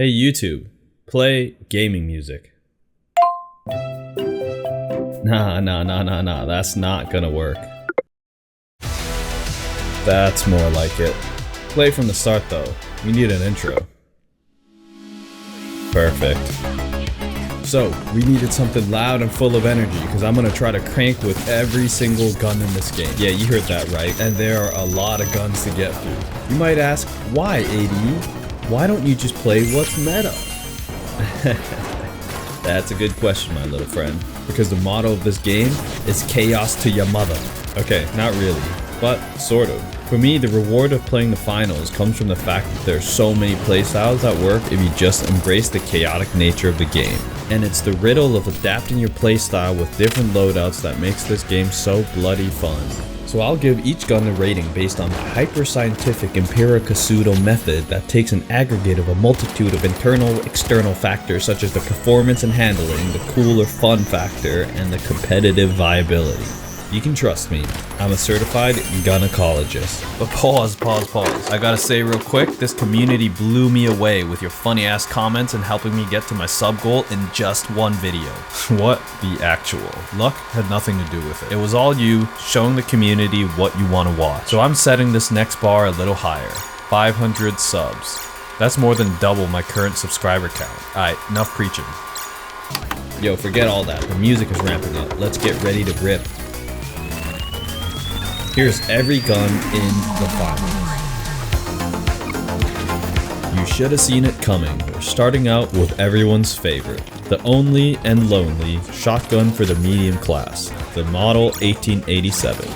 Hey YouTube, play gaming music. Nah, that's not gonna work. That's more like it. Play from the start though, we need an intro. Perfect. So, we needed something loud and full of energy because I'm gonna try to crank with every single gun in this game. Yeah, you heard that right, and there are a lot of guns to get through. You might ask, why Aeedee? Why don't you just play what's meta? That's a good question, my little friend. Because the motto of this game is chaos to your mother. Okay, not really, but sort of. For me, the reward of playing the finals comes from the fact that there's so many playstyles that work if you just embrace the chaotic nature of the game. And it's the riddle of adapting your playstyle with different loadouts that makes this game so bloody fun. So I'll give each gun a rating based on the hyper-scientific empirical method that takes an aggregate of a multitude of internal-external factors such as the performance and handling, the cool or fun factor, and the competitive viability. You can trust me, I'm a certified gynecologist. But pause. I gotta say real quick, this community blew me away with your funny ass comments and helping me get to my sub goal in just one video. What the actual? Luck had nothing to do with it. It was all you showing the community what you want to watch. So I'm setting this next bar a little higher. 500 subs. That's more than double my current subscriber count. Alright, enough preaching. Yo, forget all that. The music is ramping up. Let's get ready to rip. Here's every gun in the finals. You should have seen it coming. We're starting out with everyone's favorite, the only and lonely shotgun for the medium class, the Model 1887.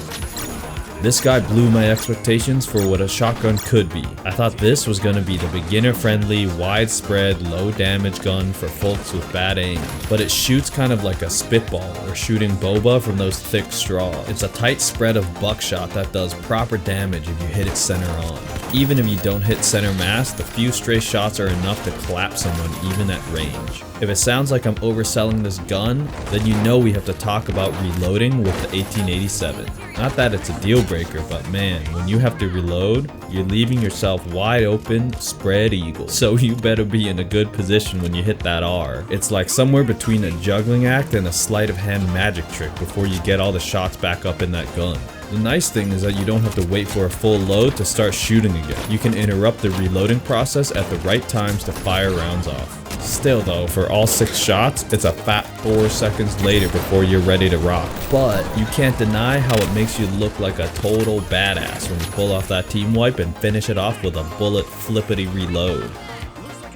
This guy blew my expectations for what a shotgun could be. I thought this was gonna be the beginner-friendly, widespread, low-damage gun for folks with bad aim. But it shoots kind of like a spitball or shooting boba from those thick straws. It's a tight spread of buckshot that does proper damage if you hit it center on. Even if you don't hit center mass, the few stray shots are enough to clap someone even at range. If it sounds like I'm overselling this gun, then you know we have to talk about reloading with the 1887. Not that it's a deal breaker, but man, when you have to reload, you're leaving yourself wide open, spread eagle. So you better be in a good position when you hit that R. It's like somewhere between a juggling act and a sleight of hand magic trick before you get all the shots back up in that gun. The nice thing is that you don't have to wait for a full load to start shooting again. You can interrupt the reloading process at the right times to fire rounds off. Still though, for all 6 shots, it's a fat 4 seconds later before you're ready to rock. But you can't deny how it makes you look like a total badass when you pull off that team wipe and finish it off with a bullet flippity reload.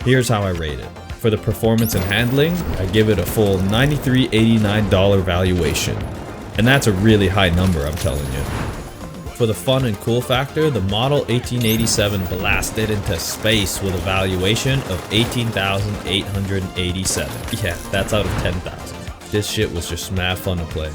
Here's how I rate it. For the performance and handling, I give it a full $93.89 valuation. And that's a really high number, I'm telling you. For the fun and cool factor, the Model 1887 blasted into space with a valuation of $18,887. Yeah, that's out of 10,000. This shit was just mad fun to play.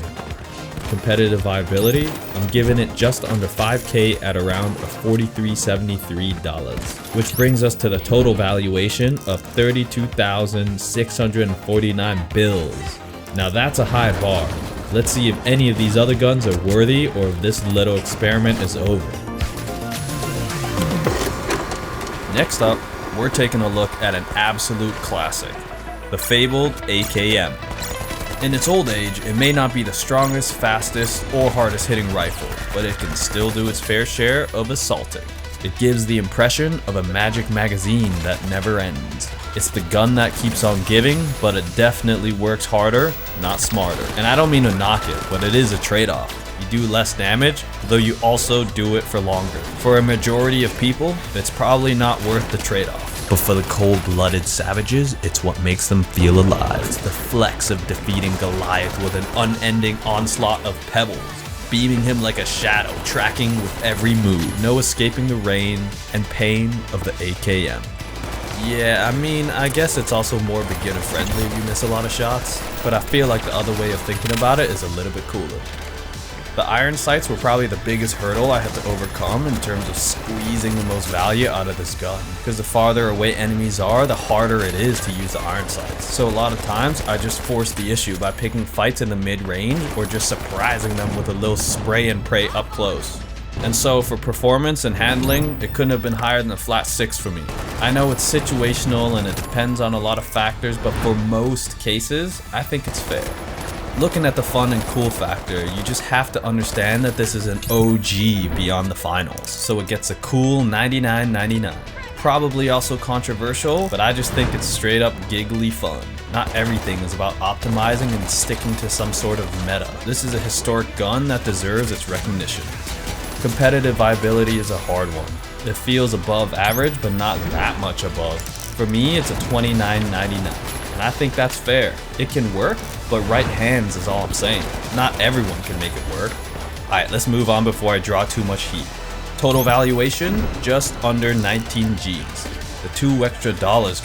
Competitive viability, I'm giving it just under 5K at around $43.73, which brings us to the total valuation of 32,649 bills. Now that's a high bar. Let's see if any of these other guns are worthy or if this little experiment is over. Next up, we're taking a look at an absolute classic, the fabled AKM. In its old age, it may not be the strongest, fastest, or hardest hitting rifle, but it can still do its fair share of assaulting. It gives the impression of a magic magazine that never ends. It's the gun that keeps on giving, but it definitely works harder, not smarter. And I don't mean to knock it, but it is a trade-off. You do less damage, though you also do it for longer. For a majority of people, it's probably not worth the trade-off. But for the cold-blooded savages, it's what makes them feel alive. It's the flex of defeating Goliath with an unending onslaught of pebbles, beaming him like a shadow, tracking with every move. No escaping the rain and pain of the AKM. Yeah, I mean, I guess it's also more beginner friendly if you miss a lot of shots, but I feel like the other way of thinking about it is a little bit cooler. The iron sights were probably the biggest hurdle I had to overcome in terms of squeezing the most value out of this gun, because the farther away enemies are, the harder it is to use the iron sights. So a lot of times, I just forced the issue by picking fights in the mid-range or just surprising them with a little spray and pray up close. And so for performance and handling, it couldn't have been higher than a flat 6 for me. I know it's situational and it depends on a lot of factors, but for most cases, I think it's fair. Looking at the fun and cool factor, you just have to understand that this is an OG beyond the finals, so it gets a cool 99.99. Probably also controversial, but I just think it's straight up giggly fun. Not everything is about optimizing and sticking to some sort of meta. This is a historic gun that deserves its recognition. Competitive viability is a hard one. It feels above average, but not that much above. For me, it's a 29.99, and I think that's fair. It can work, but right hands is all I'm saying. Not everyone can make it work. Alright, let's move on before I draw too much heat. Total valuation, just under 19 G's. The $2 extra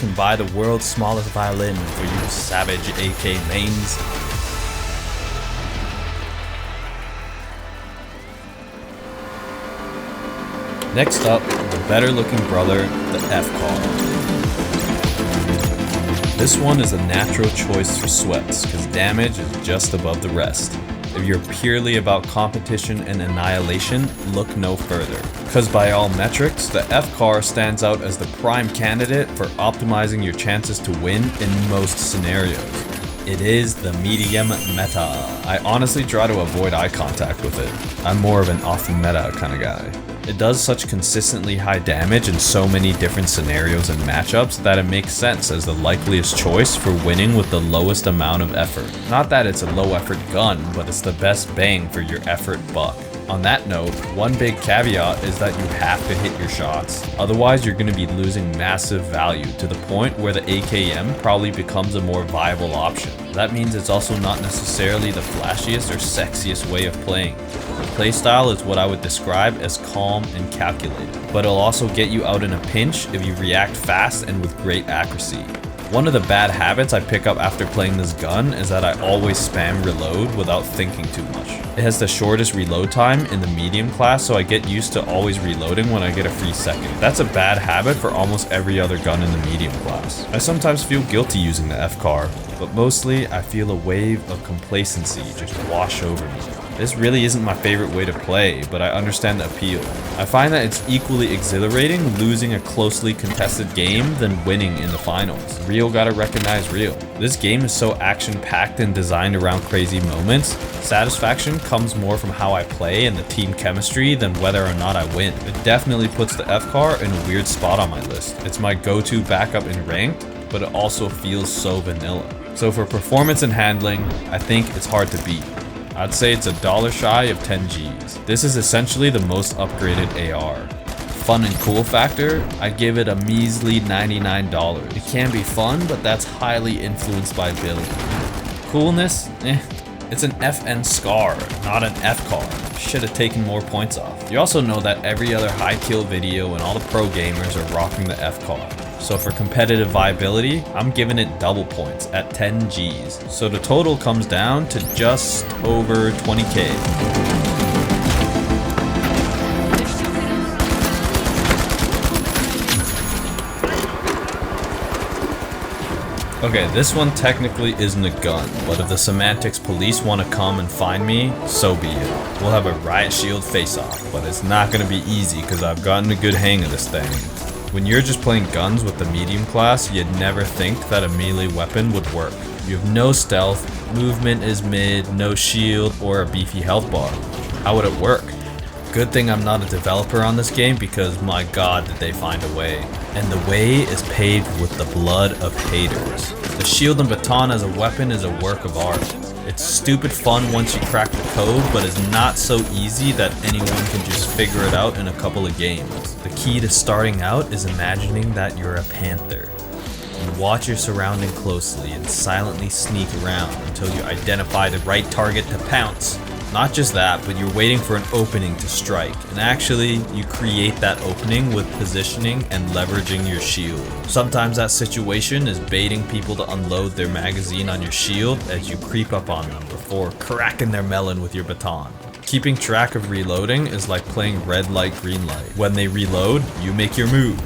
can buy the world's smallest violin for you savage AK mains. Next up, the better looking brother, the FCAR. This one is a natural choice for sweats, because damage is just above the rest. If you're purely about competition and annihilation, look no further. Because by all metrics, the FCAR stands out as the prime candidate for optimizing your chances to win in most scenarios. It is the medium meta. I honestly try to avoid eye contact with it. I'm more of an off-meta kind of guy. It does such consistently high damage in so many different scenarios and matchups that it makes sense as the likeliest choice for winning with the lowest amount of effort. Not that it's a low effort gun, but it's the best bang for your effort buck. On that note, one big caveat is that you have to hit your shots. Otherwise, you're going to be losing massive value to the point where the AKM probably becomes a more viable option. That means it's also not necessarily the flashiest or sexiest way of playing. The playstyle is what I would describe as calm and calculated, but it'll also get you out in a pinch if you react fast and with great accuracy. One of the bad habits I pick up after playing this gun is that I always spam reload without thinking too much. It has the shortest reload time in the medium class, so I get used to always reloading when I get a free second. That's a bad habit for almost every other gun in the medium class. I sometimes feel guilty using the FCAR, but mostly I feel a wave of complacency just wash over me. This really isn't my favorite way to play, but I understand the appeal. I find that it's equally exhilarating losing a closely contested game than winning in the finals. Real gotta recognize real. This game is so action-packed and designed around crazy moments. Satisfaction comes more from how I play and the team chemistry than whether or not I win. It definitely puts the FCAR in a weird spot on my list. It's my go-to backup in ranked, but it also feels so vanilla. So for performance and handling, I think it's hard to beat. I'd say it's $1 shy of 10 Gs. This is essentially the most upgraded AR. Fun and cool factor, I'd give it a measly $99. It can be fun, but that's highly influenced by build. Coolness? It's an FN SCAR, not an FCAR. Should have taken more points off. You also know that every other high kill video and all the pro gamers are rocking the FCAR. So for competitive viability, I'm giving it double points at 10 Gs. So the total comes down to just over 20k. Okay, this one technically isn't a gun, but if the semantics police want to come and find me, so be it. We'll have a Riot Shield face-off, but it's not going to be easy because I've gotten a good hang of this thing. When you're just playing guns with the medium class, you'd never think that a melee weapon would work. You have no stealth, movement is mid, no shield, or a beefy health bar. How would it work? Good thing I'm not a developer on this game because my god did they find a way. And the way is paved with the blood of haters. The shield and baton as a weapon is a work of art. It's stupid fun once you crack the code, but it's not so easy that anyone can just figure it out in a couple of games. The key to starting out is imagining that you're a panther. You watch your surrounding closely and silently sneak around until you identify the right target to pounce. Not just that, but you're waiting for an opening to strike, and actually, you create that opening with positioning and leveraging your shield. Sometimes that situation is baiting people to unload their magazine on your shield as you creep up on them before cracking their melon with your baton. Keeping track of reloading is like playing red light, green light. When they reload, you make your move.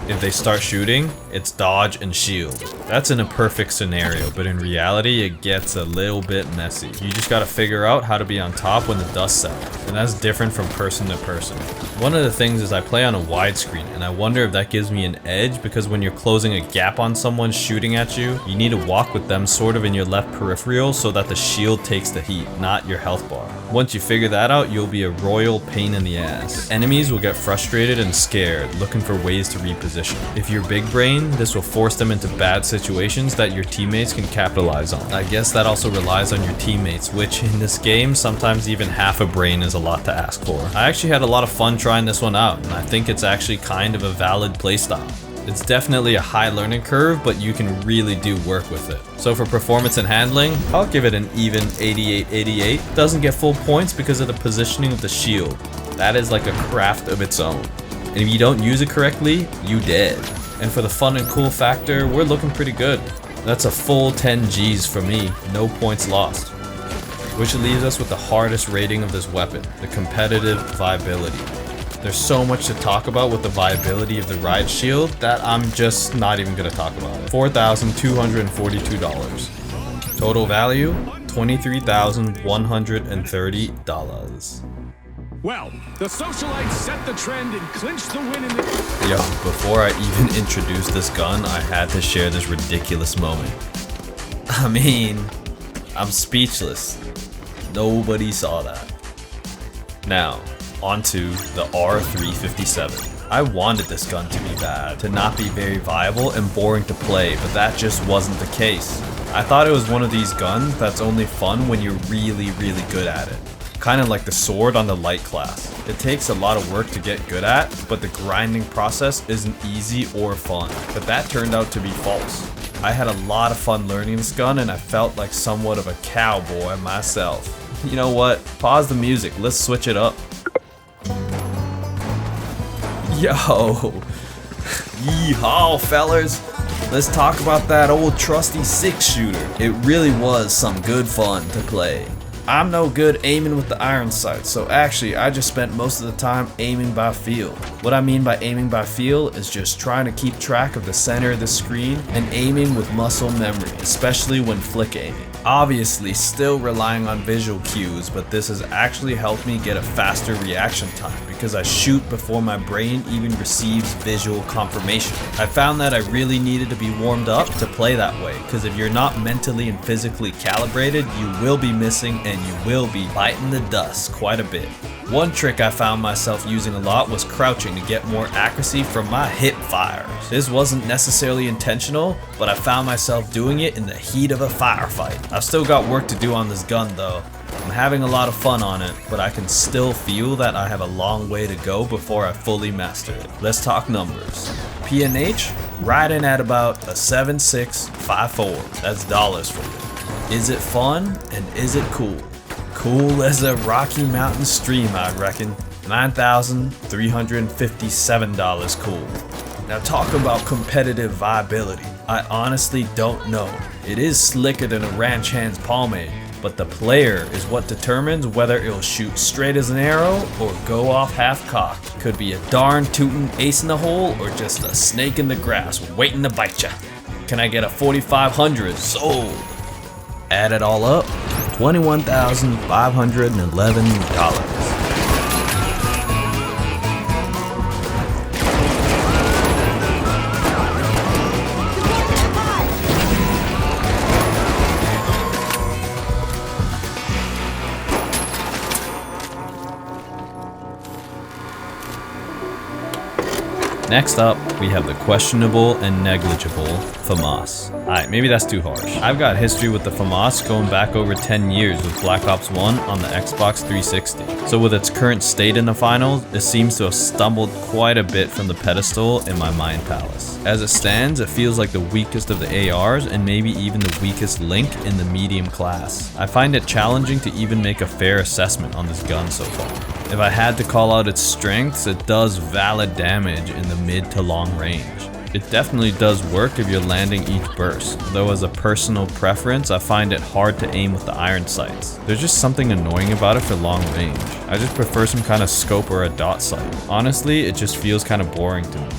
If they start shooting, it's dodge and shield. That's in a perfect scenario, but in reality, it gets a little bit messy. You just gotta figure out how to be on top when the dust settles, and that's different from person to person. One of the things is I play on a widescreen, and I wonder if that gives me an edge, because when you're closing a gap on someone shooting at you, you need to walk with them sort of in your left peripheral so that the shield takes the heat, not your health bar. Once you figure that out, you'll be a royal pain in the ass. Enemies will get frustrated and scared, looking for ways to reposition. If you're big brain, this will force them into bad situations that your teammates can capitalize on. I guess that also relies on your teammates, which in this game, sometimes even half a brain is a lot to ask for. I actually had a lot of fun trying this one out, and I think it's actually kind of a valid playstyle. It's definitely a high learning curve, but you can really do work with it. So for performance and handling, I'll give it an even 88-88. Doesn't get full points because of the positioning of the shield. That is like a craft of its own. And if you don't use it correctly, you dead. And for the fun and cool factor, we're looking pretty good. That's a full 10 Gs for me, no points lost. Which leaves us with the hardest rating of this weapon, the competitive viability. There's so much to talk about with the viability of the Riot Shield that I'm just not even gonna talk about it. $4,242. Total value, $23,130. Well, the socialites set the trend and clinched the win in the... Yo, before I even introduced this gun, I had to share this ridiculous moment. I mean, I'm speechless. Nobody saw that. Now, onto the R357. I wanted this gun to be bad, to not be very viable and boring to play, but that just wasn't the case. I thought it was one of these guns that's only fun when you're really good at it. Kind of like the sword on the light class. It takes a lot of work to get good at, but the grinding process isn't easy or fun. But that turned out to be false. I had a lot of fun learning this gun, and I felt like somewhat of a cowboy myself. You know what? Pause the music, let's switch it up. Yo, yeehaw fellas. Let's talk about that old trusty 6-shooter. It really was some good fun to play. I'm no good aiming with the iron sight, so actually I just spent most of the time aiming by feel. What I mean by aiming by feel is just trying to keep track of the center of the screen and aiming with muscle memory, especially when flick aiming. Obviously still relying on visual cues, but this has actually helped me get a faster reaction time because I shoot before my brain even receives visual confirmation. I found that I really needed to be warmed up to play that way, because if you're not mentally and physically calibrated, you will be missing and you will be biting the dust quite a bit. One trick I found myself using a lot was crouching to get more accuracy from my hip fires. This wasn't necessarily intentional, but I found myself doing it in the heat of a firefight. I've still got work to do on this gun though. I'm having a lot of fun on it, but I can still feel that I have a long way to go before I fully master it. Let's talk numbers. P&H, riding at about a 7.654. That's dollars for you. Is it fun and is it cool? Cool as a Rocky Mountain stream, I reckon. $9,357 cool. Now talk about competitive viability. I honestly don't know. It is slicker than a ranch hand's pomade, but the player is what determines whether it'll shoot straight as an arrow or go off half-cocked. Could be a darn tootin' ace in the hole or just a snake in the grass waiting to bite ya. Can I get a 4,500? Sold. Add it all up, $21,511. Next up, we have the questionable and negligible FAMAS. Alright, maybe that's too harsh. I've got history with the FAMAS going back over 10 years with Black Ops 1 on the Xbox 360. So with its current state in the finals, it seems to have stumbled quite a bit from the pedestal in my mind palace. As it stands, it feels like the weakest of the ARs and maybe even the weakest link in the medium class. I find it challenging to even make a fair assessment on this gun so far. If I had to call out its strengths, it does valid damage in the mid to long range. It definitely does work if you're landing each burst, though as a personal preference, I find it hard to aim with the iron sights. There's just something annoying about it for long range. I just prefer some kind of scope or a dot sight. Honestly, it just feels kind of boring to me.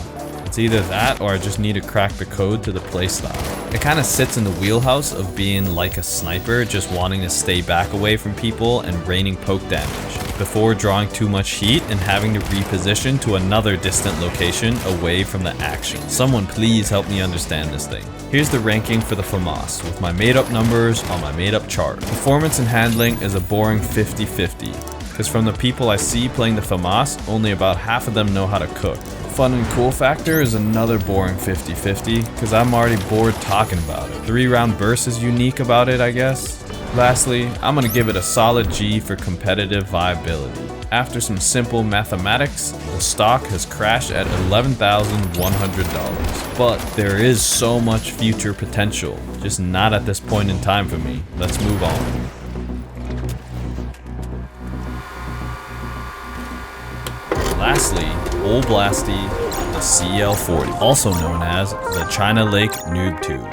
It's either that or I just need to crack the code to the playstyle. It kind of sits in the wheelhouse of being like a sniper, just wanting to stay back away from people and raining poke damage before drawing too much heat and having to reposition to another distant location away from the action. Someone please help me understand this thing. Here's the ranking for the FAMAS with my made up numbers on my made up chart. Performance and handling is a boring 50-50, because from the people I see playing the FAMAS, only about half of them know how to cook. Fun and cool factor is another boring 50-50, because I'm already bored talking about it. 3-round burst is unique about it, I guess. Lastly, I'm gonna give it a solid G for competitive viability. After some simple mathematics, the stock has crashed at $11,100. But there is so much future potential, just not at this point in time for me. Let's move on. Lastly, Old Blasty, the CL40, also known as the China Lake Noob Tube.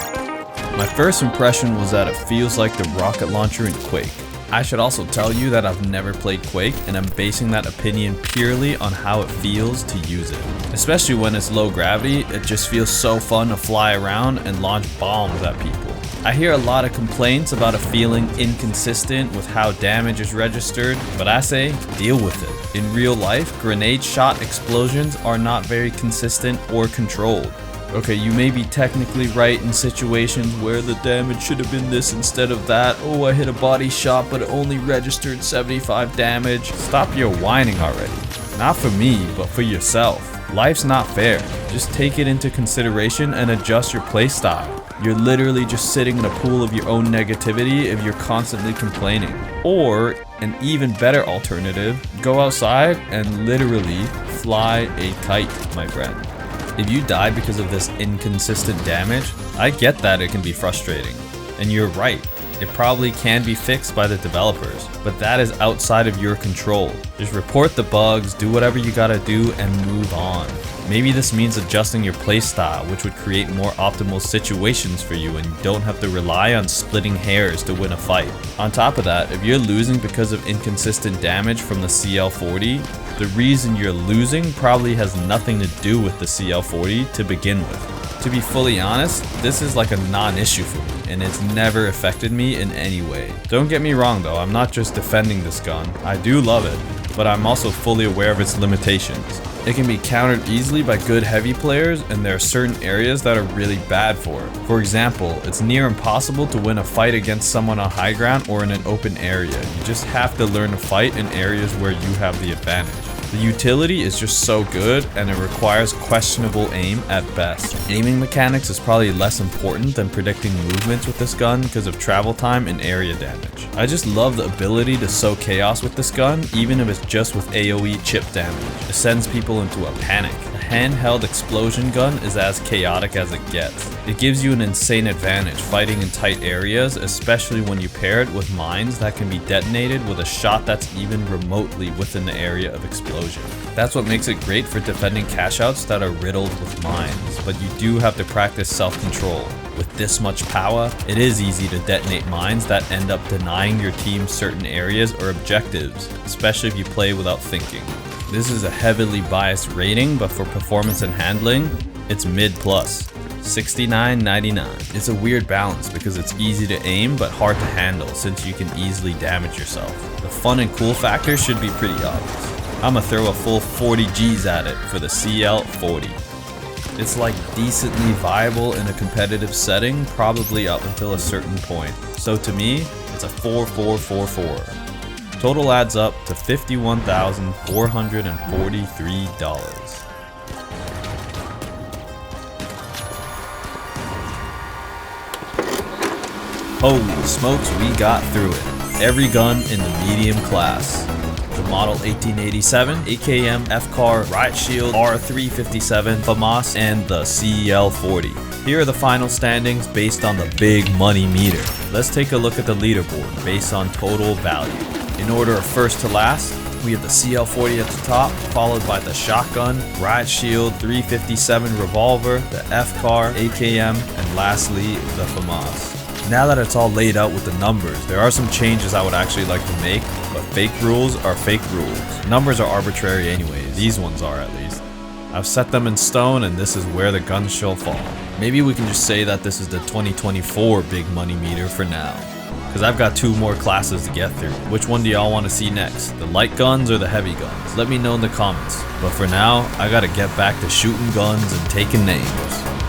My first impression was that it feels like the rocket launcher in Quake. I should also tell you that I've never played Quake, and I'm basing that opinion purely on how it feels to use it. Especially when it's low gravity, it just feels so fun to fly around and launch bombs at people. I hear a lot of complaints about it feeling inconsistent with how damage is registered, but I say, deal with it. In real life, grenade shot explosions are not very consistent or controlled. Okay, you may be technically right in situations where the damage should have been this instead of that. Oh, I hit a body shot, but it only registered 75 damage. Stop your whining already. Not for me, but for yourself. Life's not fair. Just take it into consideration and adjust your playstyle. You're literally just sitting in a pool of your own negativity if you're constantly complaining. Or, an even better alternative, go outside and literally fly a kite, my friend. If you die because of this inconsistent damage, I get that it can be frustrating. And you're right, it probably can be fixed by the developers, but that is outside of your control. Just report the bugs, do whatever you gotta do, and move on. Maybe this means adjusting your playstyle, which would create more optimal situations for you and you don't have to rely on splitting hairs to win a fight. On top of that, if you're losing because of inconsistent damage from the CL40, the reason you're losing probably has nothing to do with the CL40 to begin with. To be fully honest, this is like a non-issue for me, and it's never affected me in any way. Don't get me wrong though, I'm not just defending this gun. I do love it, but I'm also fully aware of its limitations. It can be countered easily by good heavy players, and there are certain areas that are really bad for it. For example, it's near impossible to win a fight against someone on high ground or in an open area. You just have to learn to fight in areas where you have the advantage. The utility is just so good, and it requires questionable aim at best. Aiming mechanics is probably less important than predicting movements with this gun because of travel time and area damage. I just love the ability to sow chaos with this gun, even if it's just with AoE chip damage. It sends people into a panic. A handheld explosion gun is as chaotic as it gets. It gives you an insane advantage fighting in tight areas, especially when you pair it with mines that can be detonated with a shot that's even remotely within the area of explosion. That's what makes it great for defending cash-outs that are riddled with mines, but you do have to practice self-control. With this much power, it is easy to detonate mines that end up denying your team certain areas or objectives, especially if you play without thinking. This is a heavily biased rating, but for performance and handling, it's mid plus. $69.99. It's a weird balance because it's easy to aim but hard to handle since you can easily damage yourself. The fun and cool factor should be pretty obvious. I'ma throw a full 40 G's at it for the CL40. It's like decently viable in a competitive setting, probably up until a certain point. So to me, it's a 4-4-4-4. Total adds up to $51,443. Holy smokes, we got through it. Every gun in the medium class. The Model 1887, AKM, FCAR, Riot Shield, R357, FAMAS, and the CL40. Here are the final standings based on the big money meter. Let's take a look at the leaderboard based on total value. In order of first to last, we have the CL40 at the top, followed by the shotgun, Riot Shield, 357 revolver, the FCAR, AKM, and lastly, the FAMAS. Now that it's all laid out with the numbers, there are some changes I would actually like to make, but fake rules are fake rules. Numbers are arbitrary anyways, these ones are at least. I've set them in stone, and this is where the guns shall fall. Maybe we can just say that this is the 2024 big money meter for now. Because I've got 2 more classes to get through. Which one do y'all want to see next? The light guns or the heavy guns? Let me know in the comments. But for now, I gotta get back to shooting guns and taking names.